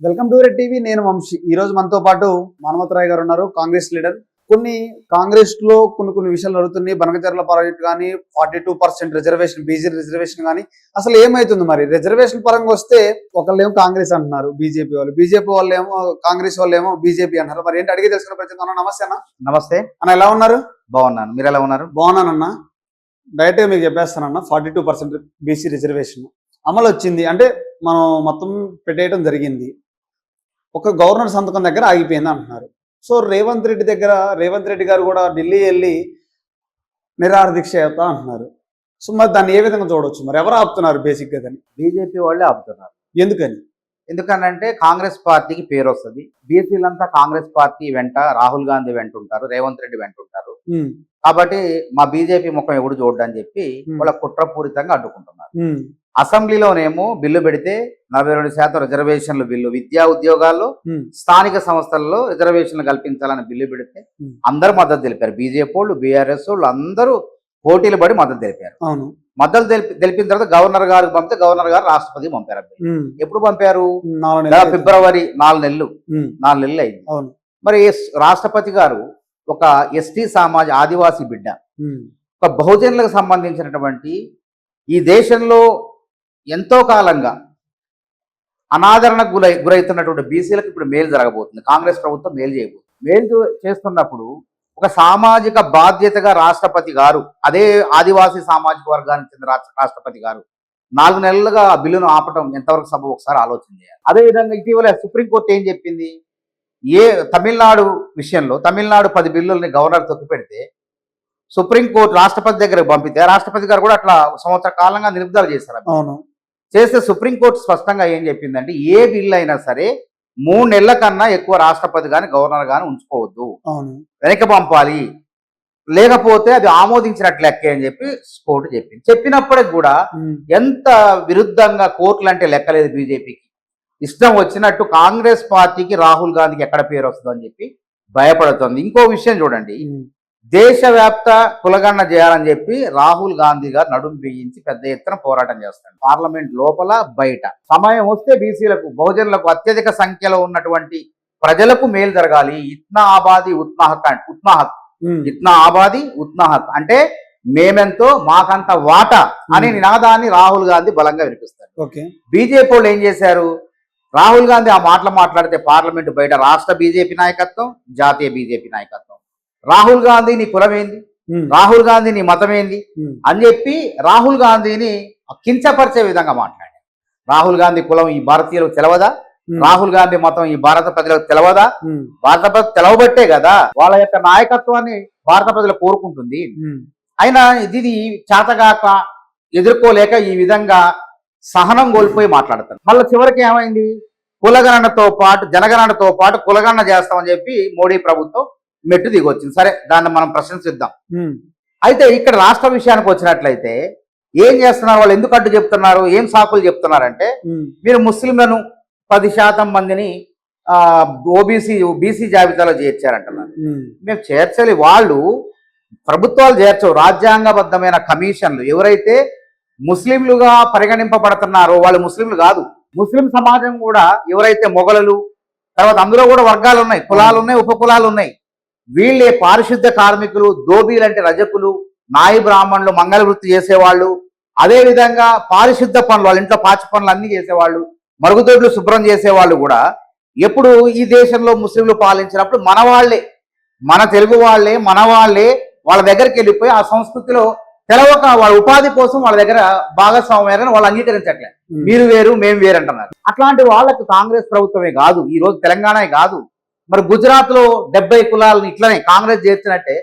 Welcome to red TV. నేను వంశీ. ఈ రోజు మనతో పాటు మానవతరాయ్ గారు ఉన్నారు, కాంగ్రెస్ లీడర్. కాంగ్రెస్ లో కొన్ని విషయాలు జరుగుతున్నాయి. బనకచర్ల ప్రాజెక్ట్ కానీ, 42% రిజర్వేషన్, బీసీ రిజర్వేషన్ కానీ అసలు ఏమైతుంది? మరి రిజర్వేషన్ పరంగా వస్తే ఒకళ్ళేమో కాంగ్రెస్ అంటున్నారు, బీజేపీ వాళ్ళు ఏమో కాంగ్రెస్ వాళ్ళు ఏమో బీజేపీ అంటున్నారు. మరి ఏంటి అడిగి తెలుసుకున్న ప్రయత్నం అన్న. నమస్తే అన్న. నమస్తే అన్న, ఎలా ఉన్నారు? బాగున్నాను, మీరు ఎలా ఉన్నారు? బాగున్నానన్న. డైరెక్ట్గా మీకు చెప్పేస్తానన్న, 42% బీసీ రిజర్వేషన్ అమలు వచ్చింది అంటే మనం మొత్తం పెట్టేయడం జరిగింది. ఒక గవర్నర్ సంతకం దగ్గర ఆగిపోయింది అంటున్నారు. సో రేవంత్ రెడ్డి గారు కూడా ఢిల్లీ వెళ్ళి నిరాహార దీక్ష చేస్తా అంటున్నారు. సో మరి దాన్ని ఏ విధంగా చూడవచ్చు? మరి ఎవరు ఆపుతున్నారు? బేసిక్గా దాన్ని బీజేపీ వాళ్ళే ఆపుతున్నారు. ఎందుకని? ఎందుకనంటే కాంగ్రెస్ పార్టీకి పేరు వస్తుంది. బీసీలంతా కాంగ్రెస్ పార్టీ వెంట, రాహుల్ గాంధీ వెంట ఉంటారు, రేవంత్ రెడ్డి వెంట ఉంటారు. కాబట్టి మా బీజేపీ ముఖం ఎవడు చూడని చెప్పి వాళ్ళ కుట్రపూరితంగా అడ్డుకుంటున్నారు. అసెంబ్లీలోనేమో బిల్లు పెడితే 42% రిజర్వేషన్లు బిల్లు, విద్యా ఉద్యోగాల్లో స్థానిక సంస్థల్లో రిజర్వేషన్లు కల్పించాలని బిల్లు పెడితే అందరూ మద్దతు తెలిపారు. బీజేపీ వాళ్ళు, బీఆర్ఎస్ వాళ్ళు అందరూ పోటీలు పడి మద్దతు తెలిపారు. మద్దతు తెలిపిన తర్వాత గవర్నర్ గారికి పంపితే గవర్నర్ గారు రాష్ట్రపతికి పంపారు. ఎప్పుడు పంపారు? ఫిబ్రవరి 4 నెలలు అయింది. మరి రాష్ట్రపతి గారు ఒక ఎస్టీ ఆదివాసీ బిడ్డ, ఒక బహుజనులకు సంబంధించినటువంటి ఈ దేశంలో ఎంతో కాలంగా అనాదరణకు గురైతున్నటువంటి బీసీలకు ఇప్పుడు మేలు జరగబోతుంది. కాంగ్రెస్ ప్రభుత్వం మేలు చేయబోతుంది. మేలు చేస్తున్నప్పుడు ఒక సామాజిక బాధ్యతగా రాష్ట్రపతి గారు, అదే ఆదివాసీ సామాజిక వర్గానికి చెందిన రాష్ట్రపతి గారు 4 నెలలుగా ఆ బిల్లును ఆపటం ఎంతవరకు సభ ఒకసారి ఆలోచన చేయాలి. అదేవిధంగా ఇటీవల సుప్రీంకోర్టు ఏం చెప్పింది? తమిళనాడు విషయంలో 10 బిల్లుల్ని గవర్నర్ తొక్కిపెడితే సుప్రీంకోర్టు రాష్ట్రపతి దగ్గరకు పంపితే రాష్ట్రపతి గారు కూడా అట్లా సంవత్సర కాలంగా నిలుపుదల చేశారు. చేస్తే సుప్రీంకోర్టు స్పష్టంగా ఏం చెప్పిందంటే ఏ బిల్లు అయినా సరే 3 నెలల కన్నా ఎక్కువ రాష్ట్రపతి గాని గవర్నర్ గాని ఉంచుకోవద్దు, వెనక్కి పంపాలి, లేకపోతే అది ఆమోదించినట్లు లెక్కే అని చెప్పి కోర్టు చెప్పింది. చెప్పినప్పటికి కూడా ఎంత విరుద్ధంగా కోర్టులు అంటే లెక్కలేదు. బీజేపీకి ఇష్టం వచ్చినట్టు కాంగ్రెస్ పార్టీకి, రాహుల్ గాంధీకి ఎక్కడ పేరు వస్తుందో అని చెప్పి భయపడుతుంది. ఇంకో విషయం చూడండి, దేశవ్యాప్త కులగణన చేయాలని చెప్పి రాహుల్ గాంధీ గారు నడుం బిగించి పెద్ద ఎత్తున పోరాటం చేస్తారు. పార్లమెంట్ లోపల బయట. సమయం వస్తే బీసీలకు, బహుజనులకు, అత్యధిక సంఖ్యలో ఉన్నటువంటి ప్రజలకు మేలు జరగాలి. ఇత్నా ఆబాది ఉత్నా హక్ ఇత్నా ఆబాది ఉత్నా హక్ అంటే మేమెంతో మాకంత వాటా అనే నినాదాన్ని రాహుల్ గాంధీ బలంగా వినిపిస్తారు. బీజేపీ వాళ్ళు ఏం చేశారు? రాహుల్ గాంధీ ఆ మాటలు మాట్లాడితే పార్లమెంట్ బయట రాష్ట్ర బీజేపీ నాయకత్వం, జాతీయ బీజేపీ నాయకత్వం, రాహుల్ గాంధీ నీ కులం ఏంది, రాహుల్ గాంధీ నీ మతం ఏంది అని చెప్పి రాహుల్ గాంధీని కించపరిచే విధంగా మాట్లాడారు. రాహుల్ గాంధీ కులం ఈ భారతీయులకు తెలవదా? రాహుల్ గాంధీ మతం ఈ భారత ప్రజలకు తెలవదా? భారత ప్రజలు తెలవబట్టే కదా వాళ్ళ యొక్క నాయకత్వాన్ని భారత ప్రజలు కోరుకుంటుంది. అయినా ఇది చేతగాక ఎదుర్కోలేక ఈ విధంగా సహనం కోల్పోయి మాట్లాడతారు. మళ్ళీ చివరికి ఏమైంది? కులగణనతో పాటు, జనగణనతో పాటు కులగణన చేస్తామని చెప్పి మోడీ ప్రభుత్వం మెట్టు దిగొచ్చింది. సరే, దాన్ని మనం ప్రశంసిద్దాం. అయితే ఇక్కడ రాష్ట్ర విషయానికి వచ్చినట్లయితే ఏం చేస్తున్నారు వాళ్ళు? ఎందుకు అడ్డు చెప్తున్నారు? ఏం సాకులు చెప్తున్నారంటే మీరు ముస్లింలను 10% మందిని బీసీ జాబితాలో చేర్చారంటున్నారు. మేము చేర్చాలి, వాళ్ళు ప్రభుత్వాలు చేర్చవు. రాజ్యాంగబద్ధమైన కమిషన్లు ఎవరైతే ముస్లింలుగా పరిగణింపబడుతున్నారో వాళ్ళు ముస్లింలు కాదు. ముస్లిం సమాజం కూడా ఎవరైతే మొఘలులు, తర్వాత అందులో కూడా వర్గాలు ఉన్నాయి, కులాలు ఉన్నాయి, ఉపకులాలు ఉన్నాయి. వీళ్ళే పారిశుద్ధ కార్మికులు, దోబీలు అంటే రజకులు, నాయి బ్రాహ్మణులు, మంగళ వృత్తి చేసేవాళ్ళు, అదేవిధంగా పారిశుద్ధ పనులు, వాళ్ళ ఇంట్లో పాచి పనులు అన్ని చేసేవాళ్ళు, మరుగుదొడ్లు శుభ్రం చేసేవాళ్ళు కూడా ఎప్పుడు ఈ దేశంలో ముస్లింలు పాలించినప్పుడు మన వాళ్ళే, మన తెలుగు వాళ్ళే, మన వాళ్ళే వాళ్ళ దగ్గరికి వెళ్ళిపోయి ఆ సంస్కృతిలో తెలవక వాళ్ళ ఉపాధి కోసం వాళ్ళ దగ్గర భాగస్వామ్యాన్ని వాళ్ళు అంగీకరించట్లేదు. మీరు వేరు మేము వేరు అంటున్నారు. అట్లాంటి వాళ్ళకు కాంగ్రెస్ ప్రభుత్వమే కాదు, ఈ రోజు తెలంగాణ కాదు, మరి గుజరాత్ లో 70 కులాలను ఇట్లనే కాంగ్రెస్ చేర్చినట్టే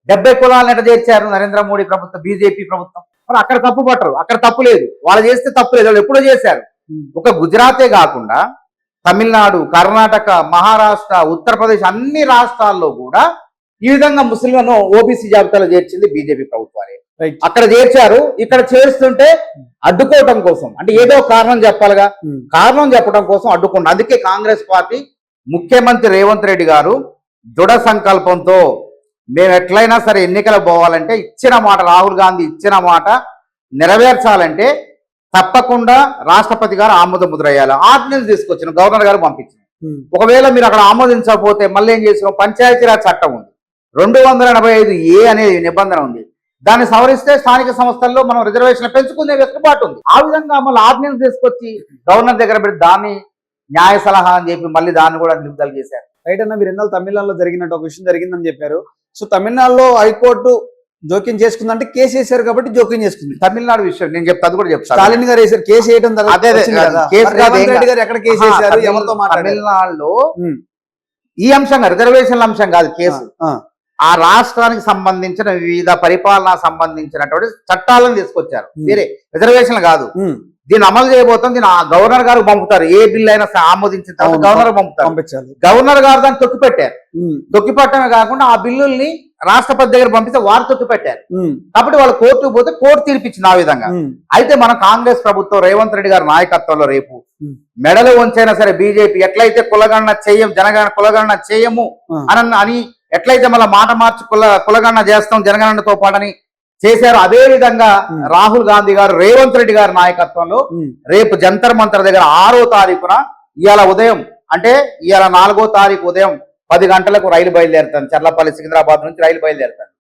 70 కులాలను ఎట్లా చేర్చారు నరేంద్ర మోడీ ప్రభుత్వం, బీజేపీ ప్రభుత్వం. మరి అక్కడ తప్పు పట్టరు, అక్కడ తప్పు లేదు, వాళ్ళు చేస్తే తప్పు లేదు, వాళ్ళు ఎప్పుడో చేశారు. ఒక గుజరాతే కాకుండా తమిళనాడు, కర్ణాటక, మహారాష్ట్ర, ఉత్తరప్రదేశ్ అన్ని రాష్ట్రాల్లో కూడా ఈ విధంగా ముస్లింలను ఓబీసీ జాబితాలో చేర్చింది బీజేపీ ప్రభుత్వాలే. అక్కడ చేర్చారు, ఇక్కడ చేరుస్తుంటే అడ్డుకోవటం కోసం, అంటే ఏదో కారణం చెప్పాలిగా, కారణం చెప్పడం కోసం అడ్డుకుంటారు. అందుకే కాంగ్రెస్ పార్టీ, ముఖ్యమంత్రి రేవంత్ రెడ్డి గారు దృఢ సంకల్పంతో మేము ఎట్లయినా సరే ఎన్నికలు పోవాలంటే ఇచ్చిన మాట, రాహుల్ గాంధీ ఇచ్చిన మాట నెరవేర్చాలంటే తప్పకుండా రాష్ట్రపతి గారు ఆమోద ముద్ర వేయాలి. ఆర్డినెన్స్ తీసుకొచ్చిన గవర్నర్ గారు పంపించిన. ఒకవేళ మీరు అక్కడ ఆమోదించకపోతే మళ్ళీ ఏం చేసినాం, పంచాయతీరాజ్ చట్టం ఉంది, 285A అనే నిబంధన ఉంది. దాన్ని సవరిస్తే స్థానిక సంస్థల్లో మనం రిజర్వేషన్లు పెంచుకునే వెసులుబాటు ఉంది. ఆ విధంగా మళ్ళీ ఆర్డినెన్స్ తీసుకొచ్చి గవర్నర్ దగ్గర పెట్టి దాన్ని న్యాయ సలహా అని చెప్పి మళ్ళీ దాన్ని కూడా నిలుపుదల చేశారు. రైట్ అన్న, మీరు ఎన్నాళ్ళు తమిళనాడులో జరిగినట్టు ఒక విషయం జరిగిందని చెప్పారు. సో తమిళనాడులో హైకోర్టు జోక్యం చేసుకుందంటే కేసు వేశారు కాబట్టి జోక్యం చేసుకుంది. తమిళనాడు విషయం నేను చెప్తా, అది కూడా చెప్తాను. స్టాలిన్ గారు వేశారు కేసు వేయడం తర్వాత. అదే కేసు రేవంత్ రెడ్డి గారు ఎక్కడ కేసు వేశారు, ఎవరితో మాట్లాడారు? తమిళనాడులో ఈ అంశంగా రిజర్వేషన్ల అంశం కాదు కేసు, ఆ రాష్ట్రానికి సంబంధించిన వివిధ పరిపాలన సంబంధించినటువంటి చట్టాలను తీసుకొచ్చారు. వేరే రిజర్వేషన్లు కాదు. దీన్ని అమలు చేయబోతాం, దీన్ని గవర్నర్ గారు పంపుతారు. ఏ బిల్ అయినా ఆమోదించిన తర్వాత గవర్నర్ పంపుతారు. గవర్నర్ గారు దాన్ని తొక్కిపెట్టారు. తొక్కిపెట్టడమే కాకుండా ఆ బిల్లుల్ని రాష్ట్రపతి దగ్గర పంపిస్తే వారు తొక్కిపెట్టారు. కాబట్టి వాళ్ళు కోర్టుకు పోతే కోర్టు తీర్పిచ్చింది ఆ విధంగా. అయితే మన కాంగ్రెస్ ప్రభుత్వం రేవంత్ రెడ్డి గారి నాయకత్వంలో రేపు మెడలు వంచైనా సరే బీజేపీ ఎట్లయితే కులగణన చేయం, జనగణన కులగణన చేయము అని ఎట్లయితే మళ్ళీ మాట మార్చి కులగణన చేస్తాం జనగణనతో పాటని చేశారు, అదే విధంగా రాహుల్ గాంధీ గారు రేవంత్ రెడ్డి గారి నాయకత్వంలో రేపు జంతర్ మంతర్ దగ్గర 6వ తారీఖున ఇవాళ ఉదయం అంటే ఇవాళ 4వ తారీఖు ఉదయం 10 గంటలకు రైలు బయలుదేరుతాను. చర్లపల్లి సికింద్రాబాద్ నుంచి రైలు బయలుదేరుతాను.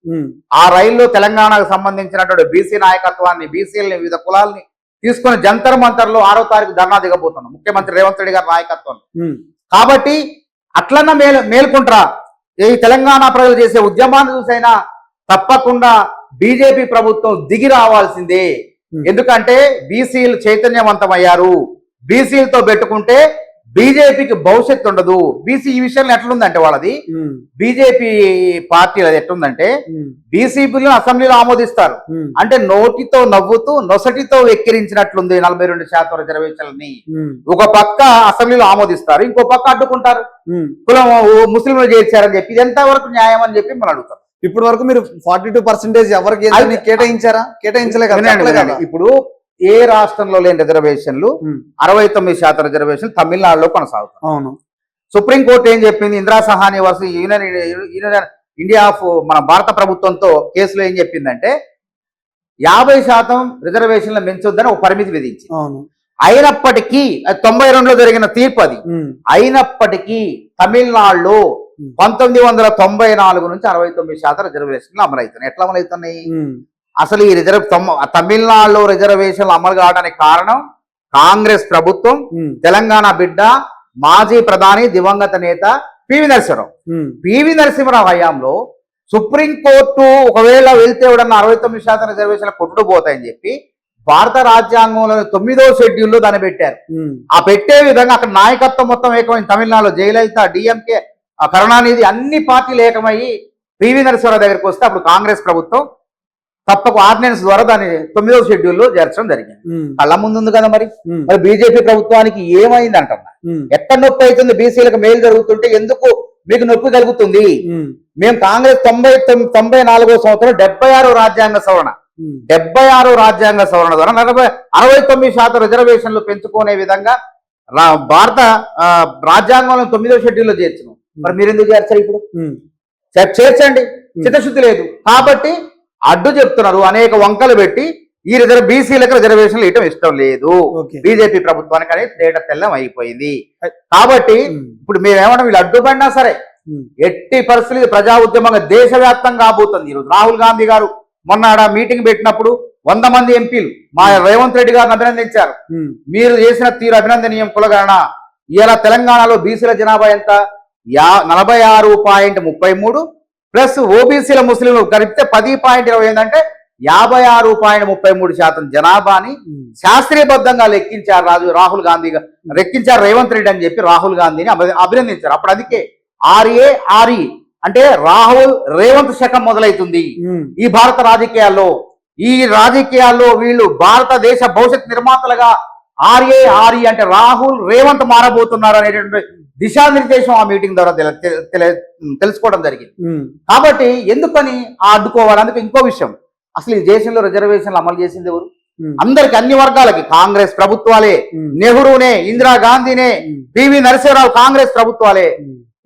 ఆ రైల్లో తెలంగాణకు సంబంధించినటువంటి బీసీ నాయకత్వాన్ని, బీసీలని, వివిధ కులాలని తీసుకుని జంతర్ మంతర్ లో 6వ తారీఖు ధర్నా దిగబోతున్నాం ముఖ్యమంత్రి రేవంత్ రెడ్డి గారి నాయకత్వం. కాబట్టి అట్లన్నా మేల్కుంటారా ఈ తెలంగాణ ప్రజలు చేసే ఉద్యమాన్ని చూసైనా తప్పకుండా బీజేపీ ప్రభుత్వం దిగి రావాల్సిందే. ఎందుకంటే బీసీలు చైతన్యవంతమయ్యారు. బీసీలతో పెట్టుకుంటే బీజేపీకి భవిష్యత్తు ఉండదు. బీసీ ఈ విషయంలో ఎట్లుందంటే వాళ్ళది బీజేపీ పార్టీ అది ఎట్లుందంటే బీసీ బిల్లు అసెంబ్లీలో ఆమోదిస్తారు అంటే నోటితో నవ్వుతూ నొసటితో వెక్కిరించినట్లుంది 42% రిజర్వేషన్లని. ఒక పక్క అసెంబ్లీలో ఆమోదిస్తారు, ఇంకో పక్క అడ్డుకుంటారు. కులం ముస్లింలు చేర్చారని చెప్పి ఇది ఎంత వరకు న్యాయం అని చెప్పి మనం అడుగుతాం. ఇప్పటి వరకు మీరు 42% ఎవరికి కేటాయించారా? కేటాయించలే కదా. ఇప్పుడు ఏ రాష్ట్రంలో లేని రిజర్వేషన్లు 69% రిజర్వేషన్ తమిళనాడులో కొనసాగుతాయి. అవును. సుప్రీంకోర్టు ఏం చెప్పింది, Indra Sawhney versus union India of మన భారత ప్రభుత్వంతో కేసులో ఏం చెప్పిందంటే 50% రిజర్వేషన్లు పెంచొద్దని ఒక పరిమితి విధించింది. అయినప్పటికీ 92లో జరిగిన తీర్పు అది. అయినప్పటికీ తమిళనాడులో 1994 నుంచి 69% రిజర్వేషన్లు అమలవుతున్నాయి. ఎట్లా అమలవుతున్నాయి? అసలు ఈ తమిళనాడులో రిజర్వేషన్లు అమలు కావడానికి కారణం కాంగ్రెస్ ప్రభుత్వం, తెలంగాణ బిడ్డ, మాజీ ప్రధాని దివంగత నేత పివి నరసింహరావు. పివి నరసింహరావు హయాంలో సుప్రీంకోర్టు ఒకవేళ వెళ్తే ఎవడన్నా 69% రిజర్వేషన్లు కొట్టుకుపోతాయని చెప్పి భారత రాజ్యాంగంలో 9వ షెడ్యూల్లో దాన్ని పెట్టారు. ఆ పెట్టే విధంగా అక్కడ నాయకత్వం మొత్తం ఏకమైంది. తమిళనాడులో జయలలిత, డిఎంకే, కరుణానిధి అన్ని పార్టీలు ఏకమయ్యి పివి నరసింహరావు దగ్గరికి వస్తే అప్పుడు కాంగ్రెస్ ప్రభుత్వం తప్పకు ఆర్డినెన్స్ ద్వారా దాన్ని 9వ షెడ్యూల్లో చేర్చడం జరిగింది. కళ్ళ ముందు ఉంది కదా. మరి బీజేపీ ప్రభుత్వానికి ఏమైంది అంటున్నా? ఎక్కడ నొప్పి అవుతుంది? బీసీలకు మేలు జరుగుతుంటే ఎందుకు మీకు నొప్పి కలుగుతుంది? మేము కాంగ్రెస్ 94వ సంవత్సరం 76వ రాజ్యాంగ సవరణ 76వ రాజ్యాంగ సవరణ ద్వారా 69% రిజర్వేషన్లు పెంచుకునే విధంగా భారత రాజ్యాంగంలో 9వ షెడ్యూల్లో చేర్చను. మరి మీరు ఎందుకు చేర్చారు? ఇప్పుడు చేర్చండి, చిత్తశుద్ధి లేదు కాబట్టి అడ్డు చెప్తున్నారు. అనేక వంకలు పెట్టి ఈ బీసీలకు రిజర్వేషన్లు ఇవ్వడం ఇష్టం లేదు బీజేపీ ప్రభుత్వానికి అనేది తేట తెల్లం అయిపోయింది. కాబట్టి ఇప్పుడు మేమేమన్నా వీళ్ళు అడ్డుపడినా సరే ఎట్టి పరిస్థితులు ప్రజా ఉద్యమంగా దేశవ్యాప్తంగా కాబోతుంది. ఈరోజు రాహుల్ గాంధీ గారు మొన్న మీటింగ్ పెట్టినప్పుడు 100 మంది ఎంపీలు మా రేవంత్ రెడ్డి గారిని అభినందించారు. మీరు చేసిన తీరు అభినందనీయం. కులగణన ఇలా తెలంగాణలో బీసీల జనాభా ఎంత? 46.33 ప్లస్ ఓబీసీల ముస్లింలు కలిపితే 10.28 అంటే 56.33% జనాభాని శాస్త్రీయబద్ధంగా లెక్కించారు రాహుల్ గాంధీ లెక్కించారు రేవంత్ రెడ్డి అని చెప్పి రాహుల్ గాంధీని అభినందించారు. అప్పుడు అందుకే RARE అంటే రాహుల్ రేవంత్ శకం మొదలవుతుంది ఈ భారత రాజకీయాల్లో. ఈ రాజకీయాల్లో వీళ్ళు భారతదేశ భవిష్యత్ నిర్మాతలుగా RARE అంటే రాహుల్ రేవంత్ మారబోతున్నారు అనేటువంటి దిశానిర్దేశం ఆ మీటింగ్ ద్వారా తెలుసుకోవడం జరిగింది. కాబట్టి ఎందుకని అడ్డుకోవాలి? అందుకే ఇంకో విషయం, అసలు ఈ దేశంలో రిజర్వేషన్లు అమలు చేసింది ఎవరు? అందరికి, అన్ని వర్గాలకి కాంగ్రెస్ ప్రభుత్వాలే. నెహ్రూనే, ఇందిరాగాంధీనే, పివి నరసింహరావు కాంగ్రెస్ ప్రభుత్వాలే.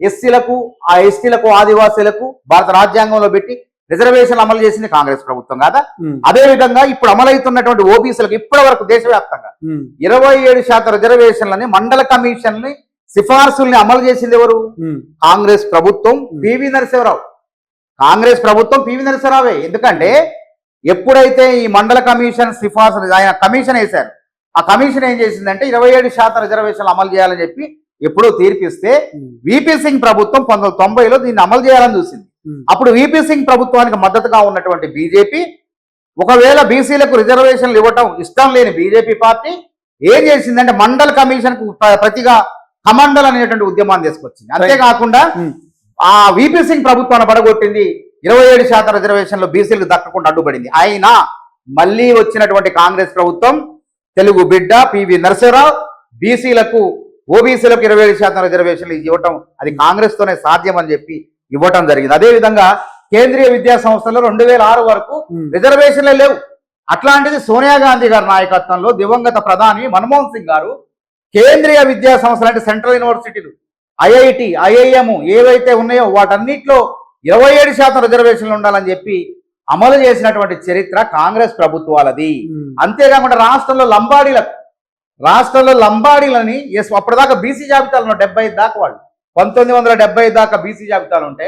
ఎస్సీలకు, ఆ ఎస్టీలకు, ఆదివాసీలకు భారత రాజ్యాంగంలో పెట్టి రిజర్వేషన్లు అమలు చేసింది కాంగ్రెస్ ప్రభుత్వం కాదా? ఉమ్, అదే విధంగా ఇప్పుడు అమలవుతున్నటువంటి ఓబీసీలకు ఇప్పటి వరకు దేశవ్యాప్తంగా ఉమ్, 27% రిజర్వేషన్లని మండల కమిషన్ని సిఫార్సుల్ని అమలు చేసింది ఎవరు? ఉమ్, కాంగ్రెస్ ప్రభుత్వం, పివి నరసింహరావు. కాంగ్రెస్ ప్రభుత్వం పివి నరసింహరావే. ఎందుకంటే ఎప్పుడైతే ఈ మండల కమిషన్ సిఫార్సు ఆయన కమిషన్ వేశారు, ఆ కమిషన్ ఏం చేసిందంటే 27% రిజర్వేషన్లు అమలు చేయాలని చెప్పి ఎప్పుడో తీర్పిస్తే ఉమ్, విపి సింగ్ ప్రభుత్వం 1990లో దీన్ని అమలు చేయాలని చూసింది. ఉమ్, అప్పుడు విపి సింగ్ ప్రభుత్వానికి మద్దతుగా ఉన్నటువంటి బీజేపీ, ఒకవేళ బీసీలకు రిజర్వేషన్లు ఇవ్వటం ఇష్టం లేని బీజేపీ పార్టీ ఏం చేసిందంటే మండల కమిషన్ కు ప్రతిగా కమండల్ అనేటువంటి ఉద్యమాన్ని తీసుకొచ్చింది. అంతేకాకుండా ఉమ్, ఆ విపి సింగ్ ప్రభుత్వాన్ని పడగొట్టింది. 27% రిజర్వేషన్లు బీసీలకు దక్కకుండా అడ్డుపడింది. అయినా మళ్ళీ వచ్చినటువంటి కాంగ్రెస్ ప్రభుత్వం, తెలుగు బిడ్డ పివి నరసింహరావు, బీసీలకు ఓబీసీలకు 27% రిజర్వేషన్లు ఇవ్వటం అది కాంగ్రెస్ తోనే సాధ్యం అని చెప్పి ఇవ్వటం జరిగింది. అదేవిధంగా కేంద్రీయ విద్యా సంస్థల్లో 2006 వరకు రిజర్వేషన్లే లేవు. అట్లాంటిది సోనియా గాంధీ గారి నాయకత్వంలో దివంగత ప్రధాని మన్మోహన్ సింగ్ గారు కేంద్రీయ విద్యా సంస్థలు అంటే సెంట్రల్ యూనివర్సిటీలు, ఐఐటి, ఐఐఎం ఏవైతే ఉన్నాయో వాటన్నిటిలో 27% రిజర్వేషన్లు ఉండాలని చెప్పి అమలు చేసినటువంటి చరిత్ర కాంగ్రెస్ ప్రభుత్వాలది. అంతేకాకుండా రాష్ట్రంలో లంబాడీలని అప్పటిదాకా బీసీ జాబితాలు 75 దాకా వాళ్ళు 1975 దాకా బీసీ జాబితాలు ఉంటే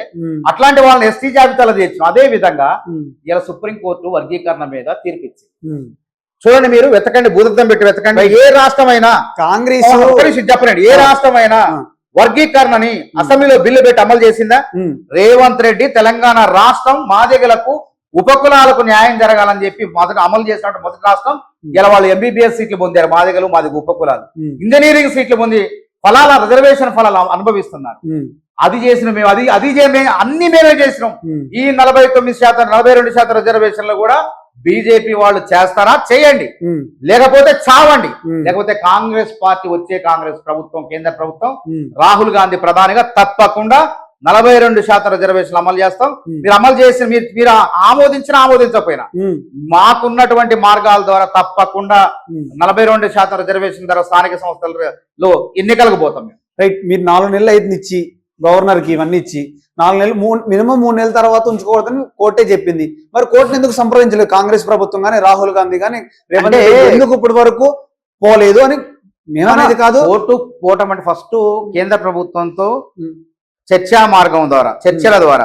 అట్లాంటి వాళ్ళని ఎస్టీ జాబితాలో చేర్చాం. అదే విధంగా ఇలా సుప్రీంకోర్టు వర్గీకరణ మీద తీర్పిచ్చింది. చూడండి, మీరు వెతకండి, భూతద్దం పెట్టి వెతకండి. ఏ రాష్ట్రమైనా కాంగ్రెస్ చెప్పనండి, ఏ రాష్ట్రమైనా వర్గీకరణని అసెంబ్లీలో బిల్లు పెట్టి అమలు చేసిందా? రేవంత్ రెడ్డి తెలంగాణ రాష్ట్రం మాదిగలకు ఉపకులాలకు న్యాయం జరగాలని చెప్పి మొదట అమలు చేసినట్టు మొదటి రాష్ట్రం. ఇలా వాళ్ళు ఎంబీబీఎస్ సీట్లు పొందారు మాదిగలు, మాదిగ ఉపకులాలు. ఇంజనీరింగ్ సీట్లు పొంది రిజర్వేషన్ ఫలాలు అనుభవిస్తున్నారు. అది చేసిన మేము అన్ని మేమే చేసినాం. ఈ 49% 42% రిజర్వేషన్లు కూడా బీజేపీ వాళ్ళు చేస్తారా? చేయండి, లేకపోతే చావండి. లేకపోతే కాంగ్రెస్ పార్టీ వచ్చే కాంగ్రెస్ ప్రభుత్వం, కేంద్ర ప్రభుత్వం, రాహుల్ గాంధీ ప్రధానిగా తప్పకుండా 42% రిజర్వేషన్లు అమలు చేస్తాం. మీరు అమలు చేసి మీరు ఆమోదించినా ఆమోదించకపోయినా మాకున్నటువంటి మార్గాల ద్వారా తప్పకుండా 42% రిజర్వేషన్ ద్వారా స్థానిక సంస్థలలో ఎన్నికలకు పోతాం మేము. రైట్, మీరు 4 నెలలు అయితే ఇచ్చి గవర్నర్ కి ఇవన్నీ ఇచ్చి 4 నెలలు మినిమం 3 నెలల తర్వాత ఉంచుకోవద్దని కోర్టే చెప్పింది. మరి కోర్టును ఎందుకు సంప్రదించలేదు కాంగ్రెస్ ప్రభుత్వం కానీ రాహుల్ గాంధీ కానీ? ఎందుకు ఇప్పటి వరకు పోలేదు అని మేమనేది కాదు. కోర్టు పోవటం అంటే ఫస్ట్ కేంద్ర ప్రభుత్వంతో చర్చా మార్గం ద్వారా, చర్చల ద్వారా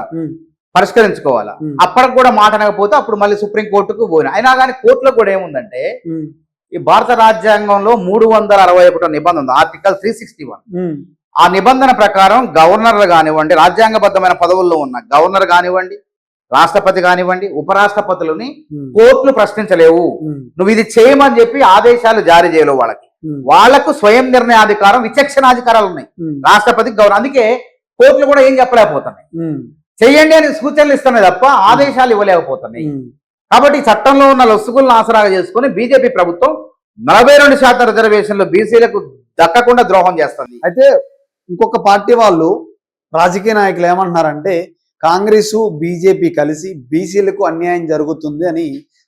పరిష్కరించుకోవాలా. అప్పటికి కూడా మాట అనకపోతే అప్పుడు మళ్ళీ సుప్రీంకోర్టుకు పోయినా. అయినా కానీ కోర్టులో కూడా ఏముందంటే ఈ భారత రాజ్యాంగంలో 361 నిబంధన ఉంది, ఆర్టికల్ 361. ఆ నిబంధన ప్రకారం గవర్నర్లు కానివ్వండి, రాజ్యాంగబద్ధమైన పదవుల్లో ఉన్న గవర్నర్ కానివ్వండి, రాష్ట్రపతి కానివ్వండి, ఉపరాష్ట్రపతులని కోర్టులు ప్రశ్నించలేవు. నువ్వు ఇది చేయమని చెప్పి ఆదేశాలు జారీ చేయలేవు. వాళ్లకు స్వయం నిర్ణయాధికారం, విచక్షణాధికారాలు ఉన్నాయి రాష్ట్రపతికి, గవర్నర్. అందుకే కోర్టులు కూడా ఏం చెప్పలేకపోతున్నాయి. చెయ్యండి అని సూచనలు ఇస్తున్నాయి తప్ప ఆదేశాలు ఇవ్వలేకపోతున్నాయి. కాబట్టి చట్టంలో ఉన్న లొసుగులను ఆసరాగా చేసుకుని బీజేపీ ప్రభుత్వం 42% రిజర్వేషన్లు బీసీలకు దక్కకుండా ద్రోహం చేస్తుంది. అయితే ఇంకొక పార్టీ వాళ్ళు, రాజకీయ నాయకులు ఏమంటున్నారంటే కాంగ్రెస్ బీజేపీ కలిసి బీసీలకు అన్యాయం జరుగుతుంది అని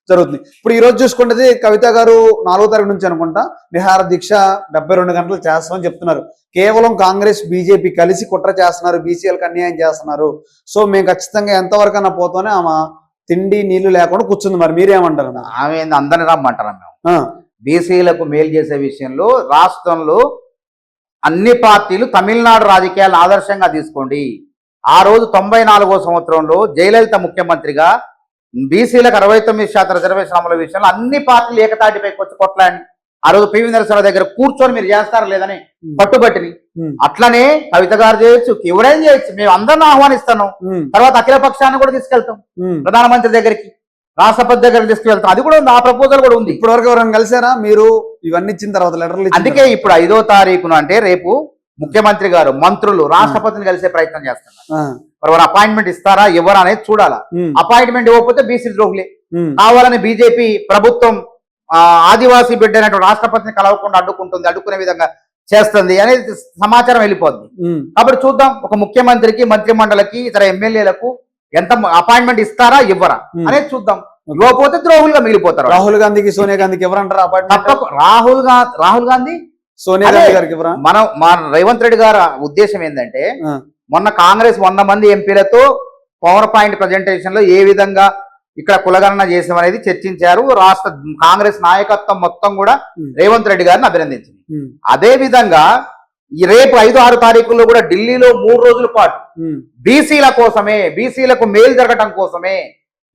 జరుగుతుంది. ఇప్పుడు ఈ రోజు చూసుకుంటే కవిత గారు 4వ తారీఖు నుంచి అనుకుంటా నిహార దీక్ష 72 గంటలు చేస్తామని చెప్తున్నారు. కేవలం కాంగ్రెస్ బీజేపీ కలిసి కుట్ర చేస్తున్నారు, బీసీలకు అన్యాయం చేస్తున్నారు. సో మేము ఖచ్చితంగా ఎంతవరకన్నా పోతానే ఆమె తిండి నీళ్లు లేకుండా కూర్చుంది. మరి మీరేమంటారు? ఆమె అందరిని రమ్మంటారా? మేము బీసీలకు మేలు చేసే విషయంలో రాష్ట్రంలో అన్ని పార్టీలు తమిళనాడు రాజకీయాలను ఆదర్శంగా తీసుకోండి. ఆ రోజు 94వ సంవత్సరంలో జయలలిత ముఖ్యమంత్రిగా బీసీలకు 69% రిజర్వేషన్ అమలు విషయంలో అన్ని పార్టీలు ఏకతాటిపైకి వచ్చి కొట్లాడి ఆ రోజు పివి నరసింహరావు దగ్గర కూర్చొని మీరు చేస్తారా లేదని పట్టుబట్టిని. అట్లనే కవిత గారు చేయొచ్చు, ఎవరైనా చేయొచ్చు. మేము అందరిని ఆహ్వానిస్తాను. తర్వాత అఖిల పక్షాన్ని కూడా తీసుకెళ్తాం ప్రధానమంత్రి దగ్గరికి, రాష్ట్రపతి దగ్గరికి తీసుకెళ్తాం. అది కూడా ఉంది, ఆ ప్రపోజల్ కూడా ఉంది. ఇప్పటి వరకు ఎవరైనా కలిసారా మీరు ఇవన్నీ ఇచ్చిన తర్వాత లెటర్లు? అందుకే ఇప్పుడు 5వ తారీఖున అంటే రేపు ముఖ్యమంత్రి గారు మంత్రులు రాష్ట్రపతిని కలిసే ప్రయత్నం చేస్తున్నారు. మరి వారు అపాయింట్మెంట్ ఇస్తారా ఎవరు అనేది చూడాలా. అపాయింట్మెంట్ ఇవ్వకపోతే బీసీ ద్రోహులే. కావాలని బీజేపీ ప్రభుత్వం ఆదివాసీ బిడ్డ అనేటువంటి రాష్ట్రపతిని కలవకుండా అడ్డుకునే విధంగా చేస్తుంది అనేది సమాచారం వెళ్ళిపోద్ది. కాబట్టి చూద్దాం, ఒక ముఖ్యమంత్రికి, మంత్రి మండలికి, ఇతర ఎమ్మెల్యేలకు ఎంత అపాయింట్మెంట్ ఇస్తారా ఇవ్వరా అనేది చూద్దాం. ఇవ్వకపోతే ద్రోహులుగా మిగిలిపోతారు. రాహుల్ గాంధీకి, సోనియా గాంధీకి ఎవరంటారు అపాయింట్మెంట్? రాహుల్ గాంధీ, సోనియా గాంధీ గారికి మా రేవంత్ రెడ్డి గారు ఉద్దేశం ఏంటంటే మొన్న కాంగ్రెస్ 100 మంది ఎంపీలతో పవర్ పాయింట్ ప్రజెంటేషన్ లో ఏ విధంగా ఇక్కడ కులగణన చేసామనేది చర్చించారు. రాష్ట్ర కాంగ్రెస్ నాయకత్వం మొత్తం కూడా రేవంత్ రెడ్డి గారిని అభినందించింది. అదే విధంగా ఈ రేపు 5-6 తారీఖుల్లో కూడా ఢిల్లీలో 3 రోజుల పాటు బీసీల కోసమే, బీసీలకు మేలు జరగటం కోసమే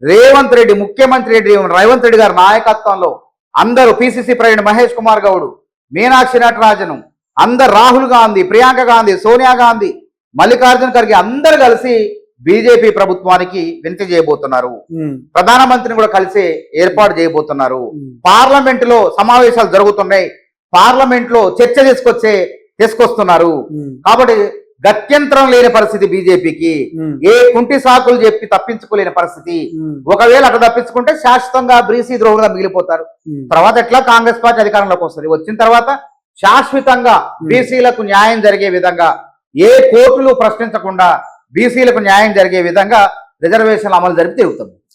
రేవంత్ రెడ్డి, ముఖ్యమంత్రి రేవంత్ రెడ్డి గారి నాయకత్వంలో అందరూ పిసిసి ప్రెసిడెంట్ మహేష్ కుమార్ గౌడ్, మీనాక్షి నటరాజన్, అందరు రాహుల్ గాంధీ, ప్రియాంక గాంధీ, సోనియా గాంధీ, మల్లికార్జున ఖర్గే అందరు కలిసి బీజేపీ ప్రభుత్వానికి వినతి చేయబోతున్నారు. ప్రధానమంత్రిని కూడా కలిసి ఏర్పాటు చేయబోతున్నారు. పార్లమెంట్ లో సమావేశాలు జరుగుతున్నాయి, పార్లమెంట్ లో చర్చ తీసుకొస్తున్నారు. కాబట్టి గత్యంతరం లేని పరిస్థితి బీజేపీకి, ఏ కుంటి సాకులు చెప్పి తప్పించుకోలేని పరిస్థితి. ఒకవేళ అట్లా తప్పించుకుంటే శాశ్వతంగా బీసీ ద్రోహులుగా మిగిలిపోతారు. తర్వాత ఎట్లా కాంగ్రెస్ పార్టీ అధికారంలోకి వస్తుంది, వచ్చిన తర్వాత శాశ్వతంగా బీసీలకు న్యాయం జరిగే విధంగా, ఏ కోర్టులు ప్రశ్నించకుండా బీసీలకు న్యాయం జరిగే విధంగా రిజర్వేషన్లు అమలు జరిపి తిరుగుతుంది.